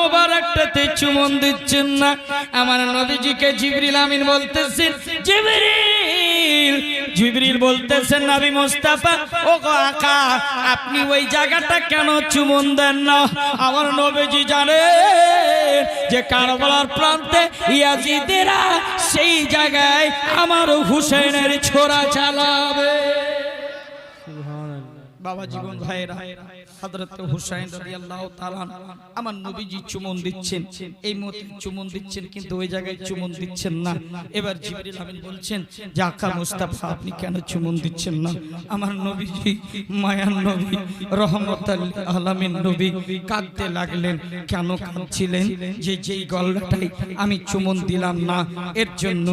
মোবারকটাতে চুমন দিচ্ছেন না। আমার নবীজিকে জিবরিল আমিন বলতেছেন, জিবরিল বলতেছেন, নবী মুস্তাফা ও গো আকা, আপনি ওই জায়গাটা কেন চুমন দেন না? আমার নবীজি জানে যে কারবালার প্রান্তে ইয়াজিদেরা সেই জায়গায় আমার হুসেনের ছোরা চালাবে। বাবা জীবন ভাইরা, হযরত হুসাইন রাদিয়াল্লাহু তাআলা আমার নবীজি চুমন দিচ্ছেন, এই মুহূর্তে চুমন দিচ্ছেন, কিন্তু ওই জায়গায় চুমন দিচ্ছেন না। এবার জিবরিল আমিন বলছেন যে আকা মুস্তাফা, আপনি কেন চুমন দিচ্ছেন না? আমার নবীজি মায়ার নবী, রহমতুল আলামিন নবী কাঁদতে লাগলেন। কেন কাঁদছিলেন? যে যেই গলাটাই আমি চুমন দিলাম না, এর জন্য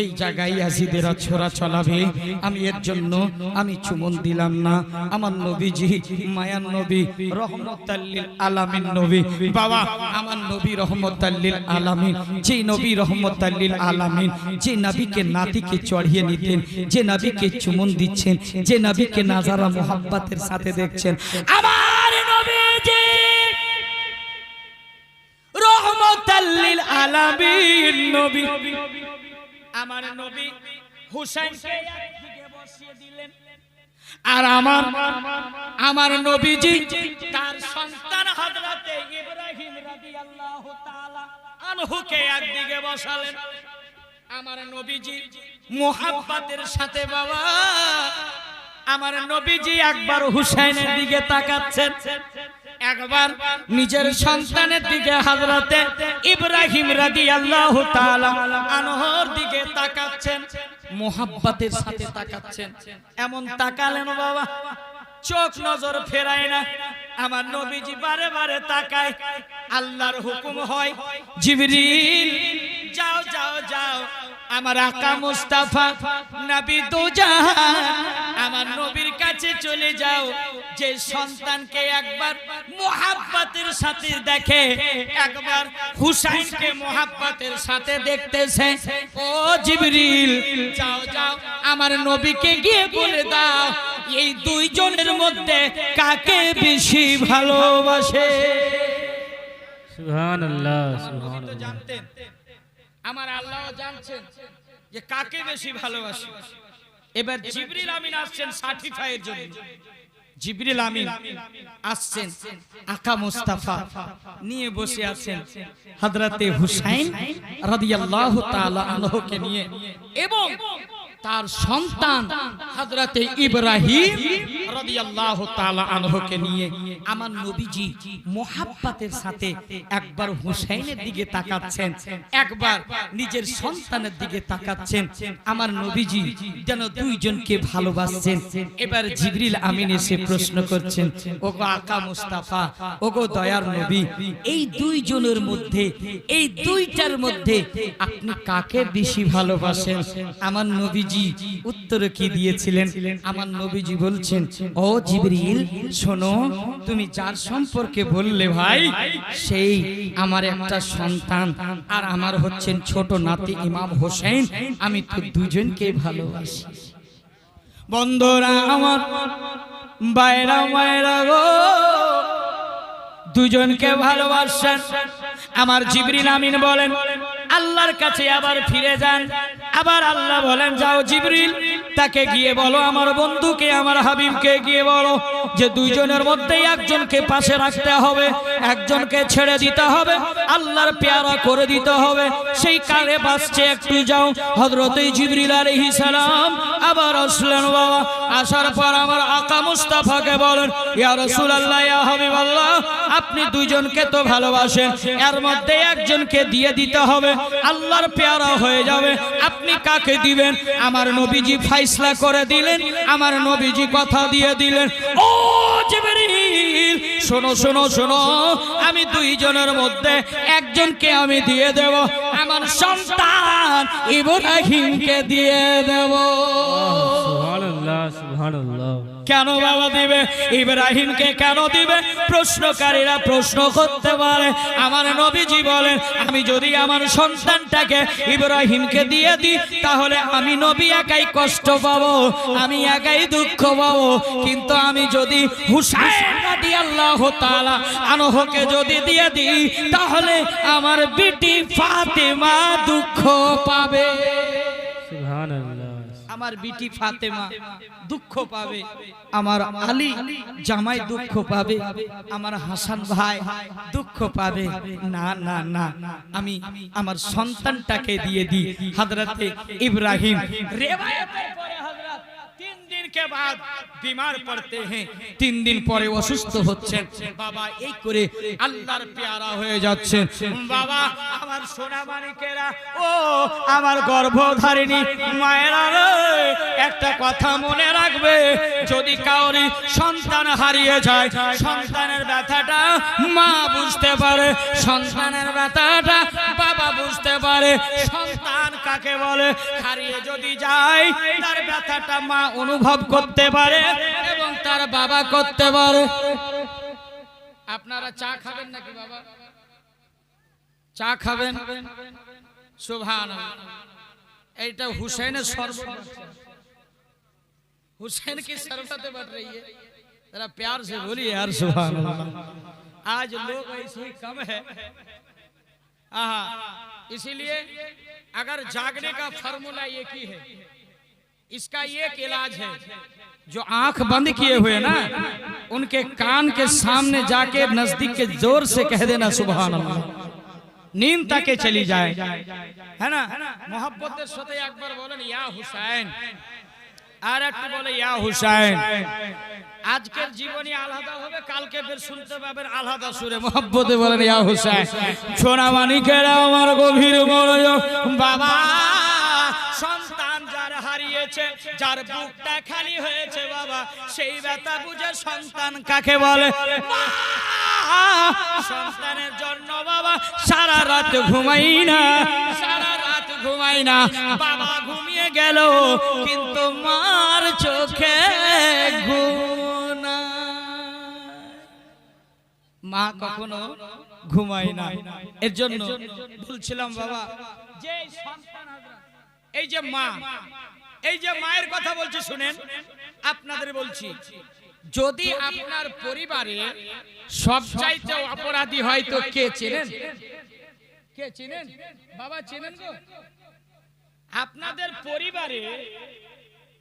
এই জায়গায় ইয়াজিদেরা ছোরা চালাবে, আমি এর জন্য আমি চুমন দিলাম না। আমার নবীজি মায়ার নবী, রহমতুল আলামিন নবী। বাবা, আমার নবী রহমতুল আলামিন, যে নবী রহমতুল আলামিন, যে নবীকে নাতিকে চড়িয়ে নিতেন, যে নবীকে চুমন দিচ্ছেন, যে নবীকে নাজারা মোহাব্বতের সাথে দেখছেন, আমার নবীজি রহমতুল আলামিন নবী, আমার নবী হুসাইনকে একদিকে বসিয়ে দিলেন, আর আমার নবীজি তার সন্তান হযরতে ইব্রাহিম রাদিয়াল্লাহু তাআলা আনহুকে একদিকে বসালেন। আমার নবীজি মুহাব্বতের সাথে, বাবা আমার নবীজি একবার হুসাইনের দিকে তাকাচ্ছেন, একবার নিজের সন্তানের দিকে হযরতে ইব্রাহিম রাদিয়াল্লাহু তাআলা আনহুর দিকে তাকাচ্ছেন, মুহাব্বতের সাথে তাকাচ্ছেন। এমন তাকালেন বাবা, চোখ নজর ফেরায় না। আমার নবীজি বারে বারে তাকায়, আল্লাহর হুকুম হয়, জিবরিল যাও যাও যাও, আমার আকা মুস্তাফা নবী দুজাহান আমার নবীর কাছে চলে যাও। যে সন্তানকে একবার মুহাব্বতের সাথে দেখে, একবার হুসাইনকে মুহাব্বতের সাথে দেখতেছে, ও জিবরিল যাও যাও, আমার নবীকে গিয়ে বলে দাও এই দুইজনের মধ্যে কাকে বেশি ভালোবাসে। সুবহানাল্লাহ, সুবহানাল্লাহ। জানতেন, আমার আল্লাহ জানছেন যে কাকে বেশি ভালোবাসে। এবার জিবরিল আমিন আসছেন সার্টিফাইয়ের জন্য। জিবরিল আমিন আসছেন, আকা মুস্তাফা নিয়ে বসে আছেন হযরতে হুসাইন রাদিয়াল্লাহু তাআলা আনহুকে নিয়ে, এবং তার সন্তান হযরতে ইব্রাহিম রাদিয়াল্লাহু তাআলা আনহুকে নিয়ে। আমার নবীজি মুহাব্বতের সাথে একবার হুসাইনের দিকে তাকাচ্ছেন, একবার নিজের সন্তানের দিকে তাকাচ্ছেন। আমার নবীজি যেন দুইজনকে ভালোবাসছেন। এবার জিবরিল আমিন এসে প্রশ্ন করছেন, ওগো আকা মুস্তাফা, ওগো দয়ার নবী, এই দুইজনের মধ্যে, এই দুইটার মধ্যে আপনি কাকে বেশি ভালোবাসেন? আমার নবীজি উত্তরে কি দিয়েছিলেন? আমার নবীজি বলছেন, ও জিবরিল শোনো, তুমি যার সম্পর্কে বললে ভাই, সেই আমার একটা সন্তান, আর আমার হচ্ছেন ছোট নাতি ইমাম হোসেন, আমি তো দুজনকে ভালোবাসি। বন্ধুরা আমার, বাইরা মায়েরা গো, দুজনকে ভালোবাসেন। আমার জিবরিল আমিন বলেন, আল্লাহর কাছে আবার ফিরে যান। আবার আল্লাহ বলেন, যাও জিবরিল, তাকে গিয়ে বলো, আমার বন্ধুকে, আমার হাবিবকে গিয়ে বলো যে দুইজনের মধ্যেই একজনকে পাশে রাখতে হবে, একজনকে ছেড়ে দিতে হবে, আল্লাহর পেয়ারা করে দিতে হবে। সেই কারে বাসছে একটু যাও। হযরত জিবরিল আলাইহিস সালাম আবার আসলেন বাবা। আসার পর আমার আকা মুস্তাফাকে বলেন, ইয়া রাসূলুল্লাহ, ইয়া হাবিবাল্লাহ, আপনি দুইজনকে তো ভালোবাসেন, এর মধ্যে একজনকে দিয়ে দিতে হবে, আল্লাহর পেয়ারা হয়ে যাবে, আপনি কাকে দিবেন? আমার নবীজি ফাইসলা করে দিলেন, আমার নবীজি কথা দিয়ে দিলেন, ও জিবরিল শোনো শোনো শোনো, আমি দুইজনের মধ্যে একজনকে আমি দিয়ে দেব, আমার সন্তান ইব্রাহিমকে দিয়ে দেব। সুবহানাল্লাহ, সুবহানাল্লাহ। কেন বাবা দিবে? ইব্রাহিমকে কেন দিবে? প্রশ্নকারীরা প্রশ্ন করতে পারে। আমার নবীজি বলেন, আমি যদি আমার সন্তানটাকে ইব্রাহিমকে দিয়ে দিই তাহলে আমি নবী একাই কষ্ট পাবো, আমি একাই দুঃখ পাবো। কিন্তু আমি যদি হুসাইন রাদিয়াল্লাহু তাআলা আনহুকে যদি দিয়ে দিই তাহলে আমার বিটি ফাতেমা দুঃখ পাবে। সুবহানাল্লাহ। আমার বিটি ফাতেমা দুঃখ পাবে, আমার আলী জামাই দুঃখ পাবে, আমার হাসান ভাই দুঃখ পাবে। না না না, আমি আমার সন্তানটাকে দিয়ে দিই। হযরতে ইব্রাহিম রিওয়ায়াতের পরে হযরত 3 दिन के बाद बीमार पड़ते हैं, 3 दिन পরে অসুস্থ হচ্ছেন। বাবা এই করে আল্লাহর পেয়ারা হয়ে যাচ্ছেন। বাবা আমার সোনা মানিকেরা, ও আমার গর্ভধারিণী মায়েরা রে, একটা কথা মনে রাখবে, যদি কাউরি সন্তান হারিয়ে যায় সন্তানের ব্যথাটা মা বুঝতে পারে, সন্তানের ব্যথাটা বাবা বুঝতে পারে। সন্তান কাকে বলে? হারিয়ে যদি যায় তার ব্যথাটা মা অনুভব করতে পারে এবং তার বাবা করতে পারে। আপনারা চা খাবেন নাকি বাবা? চা খাবেন? সুবহানাল্লাহ। এইটা হুসैन शरबत, हुसैन की शरबत बन रही है। जरा प्यार से बोलिए यार सुभान अल्लाह। आज लोग ऐसे ही कम है, इसीलिए अगर जागने का फार्मूला एक ही है, इसका एक इलाज है, जो आंख बंद किए हुए ना उनके कान के सामने जाके नजदीक के जोर से कह देना सुभान अल्लाह, नींद तक चली जाए, है ना। मोहब्बत साथे एक बार बोलें या हुसैन, আর একটু বলে ইয়া হুসাইন। আজকের জীবনী আলাদা হবে, কালকে ফের শুনতে পাবেন আলাদা সুরে মোহব্বতে বলেন ইয়া হুসাইন। সোনা মানিকেরা আমার গভীর মনোযোগ। বাবা সন্তান যার হারিয়েছে, যার বুকটা খালি হয়েছে বাবা, সেই ব্যথা বুঝে সন্তান কাকে বলে? সন্তানের জন্য বাবা সারা রাত ঘুমাই না, সারা রাত ঘুমাই না। বাবা ঘুমিয়ে গেল কিন্তু মার চোখে ঘুম নাই। মা কখনো ঘুমায় না। এর জন্য বলছিলাম বাবা, যে সন্তান এই যে মা, এই যে মায়ের কথা বলছি শুনেন, আপনাদের বলছি, যদি আপনার পরিবারে সবচাইতে অপরাধী হয় তো কে চেনেন? কে চেনেন বাবা? চেনেন গো? আপনাদের পরিবারে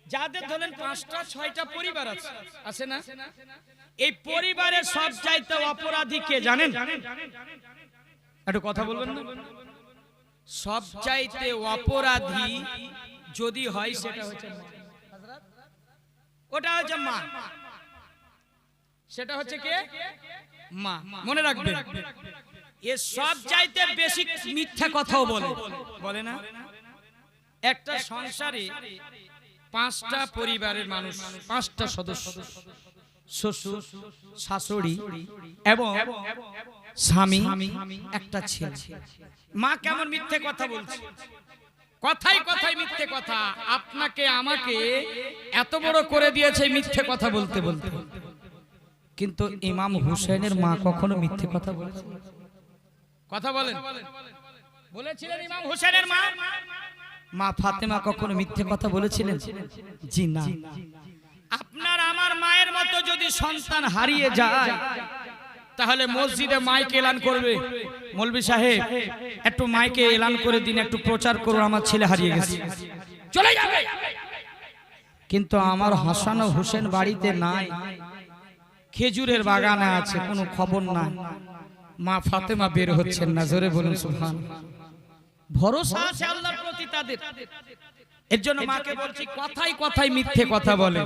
যাদের ধরেন 5টা 6টা পরিবার আছে, আছে না? এই পরিবারের সবচাইতে অপরাধী কে জানেন? একটু কথা বলবেন না? সবচাইতে অপরাধী যদি হয় সেটা হচ্ছে মা, ওটা হচ্ছে মা, সেটা হচ্ছে কে? মা। মনে রাখবেন, এ সব চাইতে বেশি মিথ্যা কথাও বলে, বলে না? একটা সংসারে 5টা পরিবারের মানুষ, 5টা সদস্য, শ্বশুর শাশুড়ি এবং স্বামী, একটা ছেলে। মা কেমন মিথ্যে কথা বলছে, কথাই কথাই মিথ্যে কথা। আপনাকে আমাকে এত বড় করে দিয়েছে মিথ্যে কথা বলতে বলতে। কিন্তু ইমাম হুসেনের মা কখনো মিথ্যে কথা বলেছে? কথা বলেন, বলেছিলেন ইমাম হুসেনের মা? মা ফাতেমা কখনো মিথ্যে কথা বলেছিলেন? জি না। আপনার আমার মায়ের মতো যদি সন্তান হারিয়ে যায় তাহলে মসজিদে মাইক এলান করবে, মৌলভী সাহেব একটু মাইকে এলান করে দিন, একটু প্রচার করুন আমার ছেলে হারিয়ে গেছে, চলে যাবে। কিন্তু আমার হাসান ও হুসেন বাড়িতে নাই, খেজুরের বাগানে আছে, কোনো খবর নাই। মা ফাতেমা বের হচ্ছেন না, জোরে বলুন সুবহানাল্লাহ। ভরসা আছে আল্লাহর প্রতি তাদের। এর জন্য মাকে বলছি, কথাই কথাই মিথ্যে কথা বলে।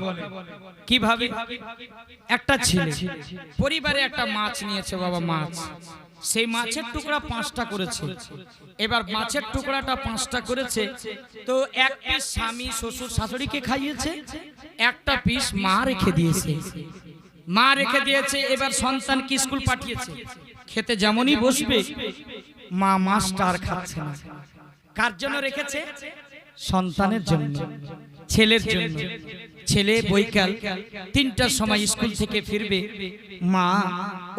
কিভাবে? একটা ছেলে পরিবারে একটা মাছ নিয়েছে বাবা, মাছ, সেই মাছের টুকরা 5টা করেছে। এবার মাছের টুকরাটা 5টা করেছে, তো এক পিস স্বামী শ্বশুর শাশুড়িকে খাইয়েছে, একটা পিস মা রেখে দিয়েছে। মা রেখে দিয়েছে। এবার সন্তানকে স্কুল পাঠিয়েছে, খেতে যেমনই বসবে মা মাছটা আর খাচ্ছে না। কার জন্য রেখেছে? সন্তানের জন্য, ছেলের জন্য। ছেলে বৈকাল 3টার সময় স্কুল থেকে ফিরবে, মা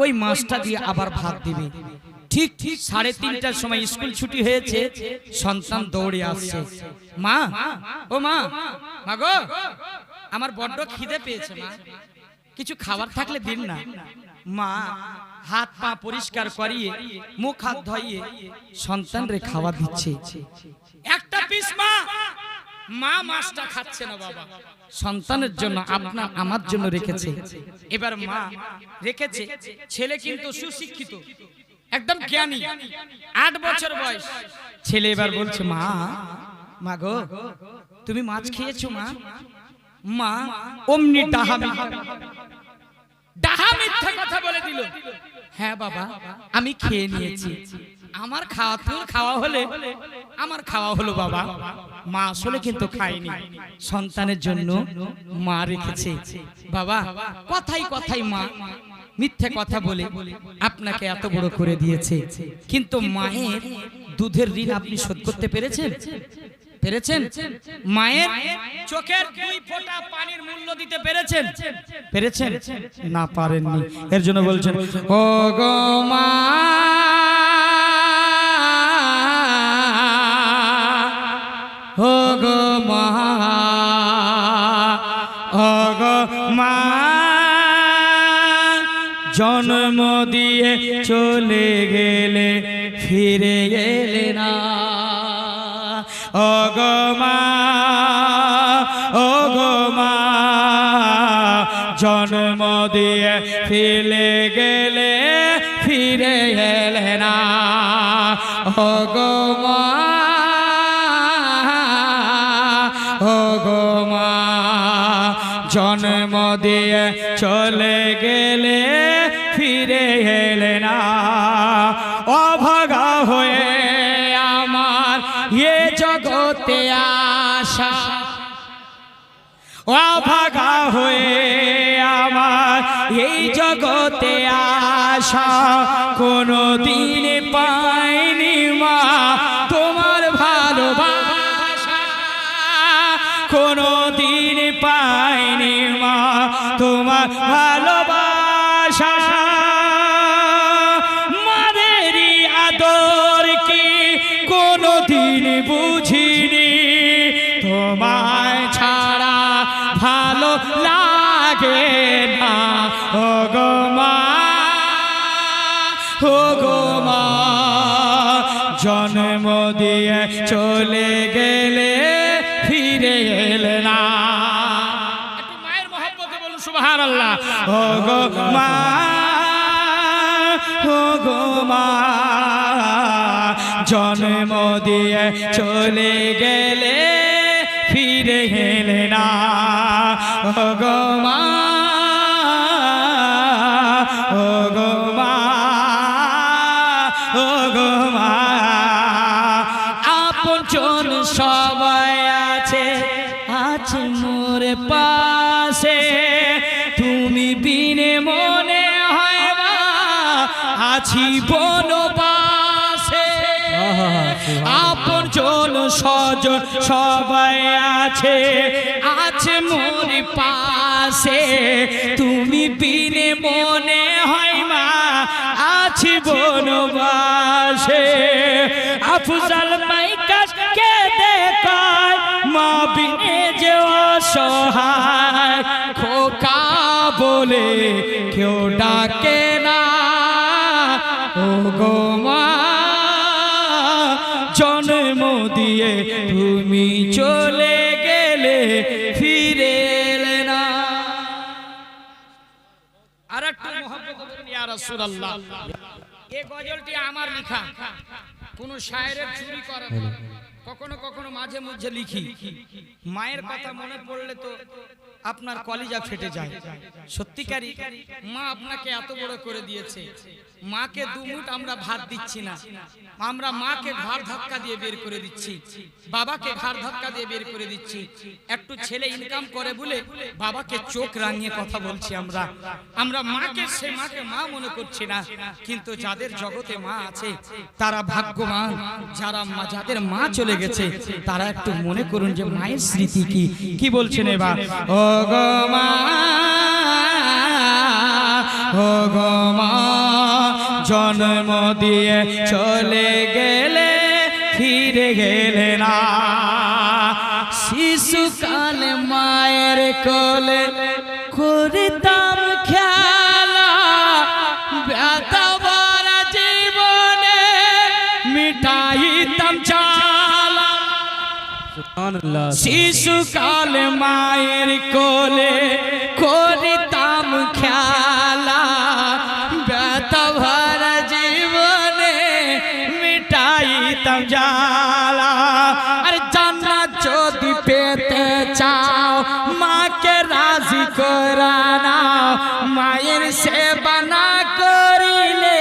ওই মাছটা দিয়ে আবার ভাত দিবে। ঠিক 3:30টার সময় স্কুল ছুটি হয়েছে, সন্তান দৌড়ে আসছে, মা ও মা, মা গো আমার বড্ড খিদে পেয়েছে, মা কিছু খাবার থাকলে দিন না। মা হাত পা পরিষ্কার করিয়ে মুখ হাত ধুইয়ে সন্তানরে খাবার দিচ্ছে। একটা পিস মা মা মাছটা খাচ্ছে না বাবা, সন্তানের জন্য আপনার আমার জন্য রেখেছে। এবার মা রেখেছে, ছেলে কিন্তু সুশিক্ষিত, একদম জ্ঞানী, 8 বছর বয়স। ছেলে এবার বলছে, মা মা গো তুমি মাছ খেয়েছো মা? মা অমনি ডাহা মিথ্যা কথা বলে দিল, হ্যাঁ বাবা আমি খেয়ে নিয়েছি, আমার খাওয়া হলে আমার খাওয়া হলো বাবা। মা আসলে কিন্তু খায়নি, সন্তানের জন্য মা রেখেছে। বাবা কথাই কথাই মা মিথ্যে কথা বলে আপনাকে এত বড় করে দিয়েছে, কিন্তু মায়ের দুধের ঋণ আপনি শোধ করতে পেরেছেন? পেরেছেন? মায়ের চোখের 2 ফোঁটা পানির মূল্য দিতে পেরেছেন? পেরেছেন? না পারেননি। এর জন্য বলছেন, ও গো মা ও গো মা ও গো মা, জন্ম দিয়ে চলে গেলে ফিরে এলে না। ও গো মা ও গো মা, জন্ম দিয়ে ফিরে গেলে ফিরে এলে না। ও গো মা ও গো মা, জন্ম দিয়ে চলে গেলে ফিরে এলে না। অভাগা হয়ে আমার এ জগতে আসা, অভাগা হয়ে আমার এই জগতে আসা, কোনো দিন পাইনি মা তোমার ভালোবাসা, কোনো দিন পাইনি মা তোমার ভালোবাসা। মাদেরই আদর কি কোনো দিন বুঝিনি, তোমায় ছাড়া ভালো লাগে না। ও গো মা ও গো মা, জন্ম দিয়ে চলে গেলে ফিরে এলে না। একটু মায়ের মহব্বতে বলুন সুবহানাল্লাহ। ও গো মা ও গো মা, জন্ম দিয়ে চলে গেলে ফিরে এলে না। ও গো মা ও গো মা ও গো মা, আপনজন সবাই আছে আছে মোর পাশে, তুমি বিনে মনে হয় মা আছি বনবাসে। আপনজন স্বজন সবাই আছে আছে মোর পাশে, তুমি বিনে মনে হয় মা আছি বনবাসে। আফজাল মাইকাস কে দেখায় মা বিনে যে অসহায়, খোকা বলে কেউ ডাকে না। ও গো মা, জন্ম দিয়ে তুমি চলে গেলে ফিরে এলে না। আর একটু মহব্বত করুন ইয়া রাসূলুল্লাহ। এই গজলটি আমার লেখা, কোন শায়েরের চুরি করা না। কখনো কখনো মাঝে মধ্যে লিখি, মায়ের কথা মনে পড়লে তো আপনার কলিজা ফেটে যায়। সত্যিকারই মা আপনাকে এত বড় করে দিয়েছে, মাকে 2 মুঠ আমরা ভাত দিচ্ছি না, আমরা মাকে ঘাড় ধাক্কা দিয়ে বের করে দিচ্ছি, বাবাকে ঘাড় ধাক্কা দিয়ে বের করে দিচ্ছি। একটু ছেলে ইনকাম করে বলে বাবাকে চোখ রাঙিয়ে কথা বলছি। আমরা মাকে, সে মাকে মা মনে করছি না, কিন্তু যাদের জগতে মা আছে তারা ভাগ্যবান। যাদের মা চলে গেছে তারা একটু মনে করুন যে মায়ের স্মৃতি কি। কি বলছেন এবার? ও গো মা, ও গো মা, জন্ম দিয়ে চলে গেলে ফিরে গেলে না। শিশুকালে মায়ের কোলে করতাম খেলা, ব্যথা ভরা জীবনে মিটাইতাম চালা। শিশুকালে মায়ের কোলে করতাম খেলা, ব্যথা ভরা জীবনে মিটাইতাম জ্বালা। আর জান্নাত যদি পেতে চাও মাকে রাজি করে নাও, মায়ের সেবা না করিলে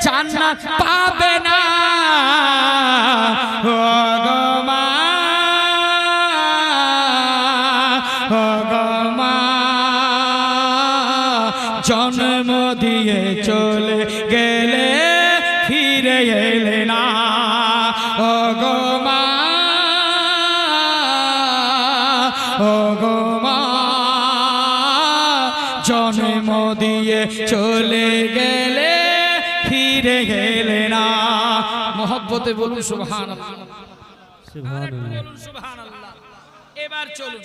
জান্নাত পাবে না। ও গো মা, ও গো মা, জন্ম দিয়ে চলে গেলে ফিরে এলে না। ও গো মা, ও গো মা, জন্ম দিয়ে চলে গেলে ফিরে গেলে না। মহব্বতে বলুন সুবহানাল্লাহ, বলুন সুবহানাল্লাহ। এবার চলুন,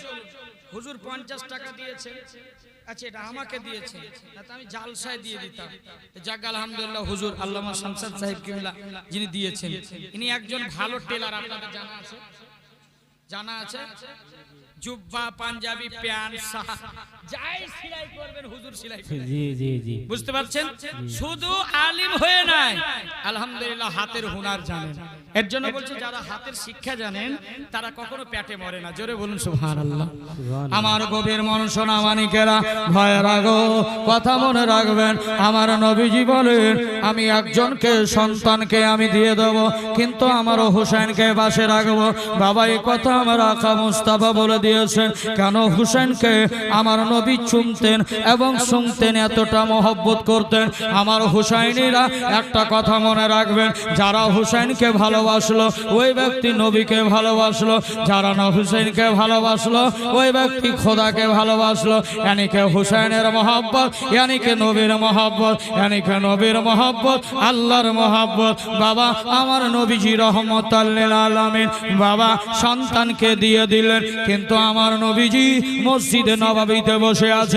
হুজুর 50 টাকা দিয়েছেন। আচ্ছা, এটা আমাকে দিয়েছে না তো আমি জালসায় দিয়ে দিতাম। যাক আলহামদুলিল্লাহ, হুজুর আল্লামা শামসাদ সাহেব কিবলা যিনি দিয়েছেন, ইনি একজন ভালো টেলার। আপনাদের জানা আছে? জানা আছে? জুব্বা, পাঞ্জাবি, প্যান্ট, শাহ যাই সেলাই করবেন হুজুর সেলাই করেন। জি জি জি, বুঝতে পারছেন? শুধু আলিম হয়ে নাই, আলহামদুলিল্লাহ হাতের হুনার জানেন। এর জন্য বলছি, যারা হাতের শিক্ষা জানেন তারা কখনো পেটে মরে না। জোরে বলুন সুবহানাল্লাহ। আমার গভীর মন সোনা মানিকেরা, ভয় রাখো, কথা মনে রাখবেন। আমার নবীজি বলেন, আমি একজনকে সন্তানকে আমি দিয়ে দেব, কিন্তু আমার হুসেনকে বাসে রাখবো। বাবা এই কথা আমার আকা মুস্তাফা বলে দিয়েছেন। কেন? হুসেনকে আমার নবী চুমতেন এবং শুনতেন, এতটা মহব্বত করতেন। আমার হুসাইনিরা একটা কথা মনে রাখবেন, যারা হুসেনকে ভালোবাসলো ওই ব্যক্তি নবীকে ভালোবাসলো, যারা না হুসেনকে ভালোবাসলো ওই ব্যক্তি খোদাকে ভালোবাসলো। ইয়ানিকে হুসেনের মহব্বত, ইয়ানিকে নবীর মহব্বত, ইয়ানিকে নবীর মহব্বত, আল্লাহর মহব্বত। বাবা আমার নবীজি রহমতুল লিল আলামিন বাবা সন্তানকে দিয়ে দিলেন, কিন্তু আমার নবীজি মসজিদে নববীতে বসে আছে।